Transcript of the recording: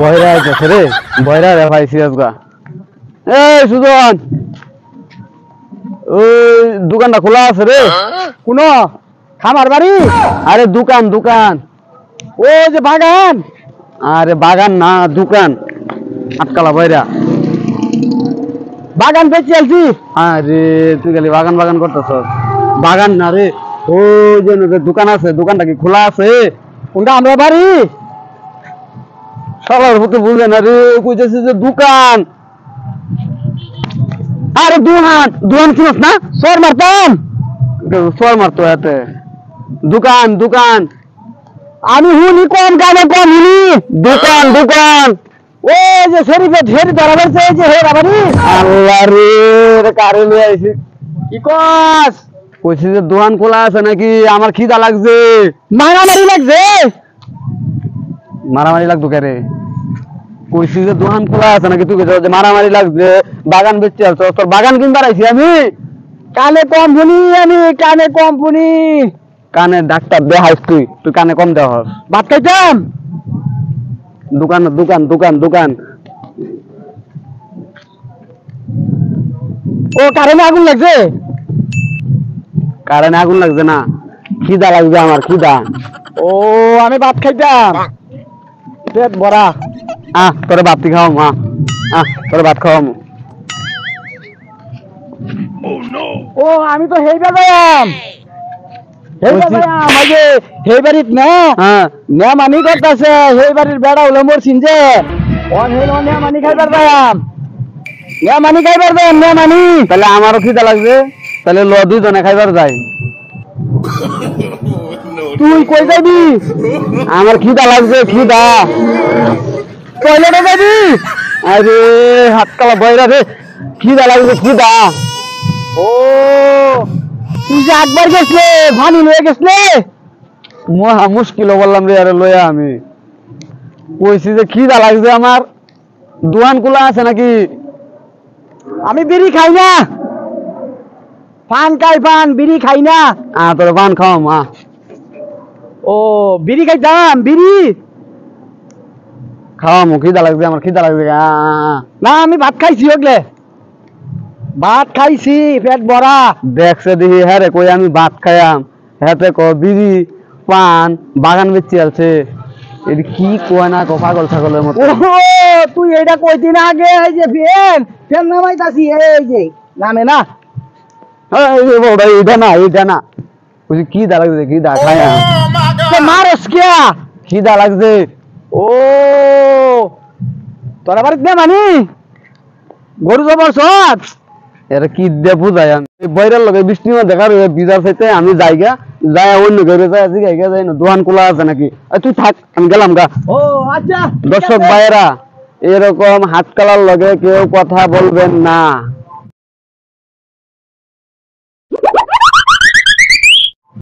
বয়রা আছে রে, বয়রা রে ভাই সিরিয়াস গা। এই সুজন, ওই দোকানটা খোলা আছে রে? কোন খামার বাড়ি? আরে দোকান দোকান। ও যে বাগান? আরে বাগান না, দোকান। আটকালা বয়রা। বাগান বেচে আলছি। আরে তুই খালি বাগান বাগান করতেছ। বাগান না রে, ওই যে দোকান আছে, দোকানটা কি খোলা আছে? কোনটা আমরা বাড়ি? সবার হতে বুঝে না রে, কইতেছে যে দোকান। আরে দোকান, দোকান চিনস না? সর মারতাম। সর মারতো এতে। দোকান দোকান। আমি হুনি কম গানে কম হুনি। দোকান দোকান। ও যে শরীফে ঢের ধরা পড়ছে, এই যে হে বাড়ি। আল্লাহ রে, এটা কারে লই আইছি? কি কস? কইছি যে দোকান খোলা আছে নাকি? আমার খিদা লাগছে। মারামারি লাগছে? মারামারি লাগতো কে রে? কইছি যে দোকান খোলা আছে নাকি? তুই কইছিস যে মারামারি লাগছে, বাগান বেচতে আসছ। তোর বাগান কিনবার আইছি আমি। কানে কম শুনি আমি, কানে কম শুনি। কানে ডাক্তার দেখাইস তুই, তুই কানে কম দেখাস। ভাত খাইতাম। দোকান দোকান দোকান দোকান। ও কারেন্ট আগুন লাগছে? কারেন্ট আগুন লাগছে না, খিদা লাগছে আমার, খিদা। ও আমি ভাত খাইতাম, পেট ভরা। তোরে ভাত খাওয়াম, তোরে ভাত খাওয়াম। ও আমি তো হেইবার যাইম, হেইবার যাইম। এই যে হেই বাড়িত না না মানি করতেছে, হেই বাড়ির বেড়া হলো মোর সিনজে। অন হেই অন মানি খাইবার যাইম, না মানি খাইবার যাইম, না মানি। তাহলে আমারও খিদা লাগছে, তাহলে ল দুজনে খাইবার যাই। তুই কই যাবি? আমার খিদা লাগছে, খিদা। টয়লেটে যাবি? আরে হাত কালা বয়রা রে, খিদা লাগছে, খিদা। ও তুই যে একবার গেছলে, ভানি লয়ে গেছলে। মহা মুশকিল বললাম রে, আরে লয়া আমি কইছি যে খিদা লাগছে আমার। দোকান খোলা আছে নাকি? আমি বিড়ি খাই না, পান খাই, পান বিড়ি খাই না। তোর পান খাওয়াম। ও বিড়ি খাইতাম, বিড়ি খাওয়াম, খিদা লাগছে আমার, খিদা লাগছে। না আমি ভাত খাইছি, ওগলে ভাত খাইছি, পেট ভরা। দেখছে দেখি, হ্যাঁ রে কই আমি ভাত খাইয়াম, হ্যাঁ ক বিড়ি পান বাগান বেচি আছে। এটি কি কয় না পাগল ছাগলের মতো। ও তুই এটা কইতি না আগে? এই যে ফেন ফেন নামাইতাছি, এই যে নামে না। এইটা না, এইটা না, বুঝি খিদা লাগছে, খিদা খাইয়াম। মারস কে? খিদা লাগছে। ও তোরা বাড়িতে না মানি গরু জবর সব। এটা কি দিয়ে বুঝাই আমি? বৈরার লগে বৃষ্টির মধ্যে দেখা রয়ে বিজার চাইতে আমি যাইগা, যাই অন্য ঘরে যাই, জিগাইগা যাই না দোকান খোলা আছে নাকি। তুই থাক, আমি গেলাম গা। ও আচ্ছা দর্শক ভাইয়েরা, এরকম হাত কালার লগে কেউ কথা বলবেন না।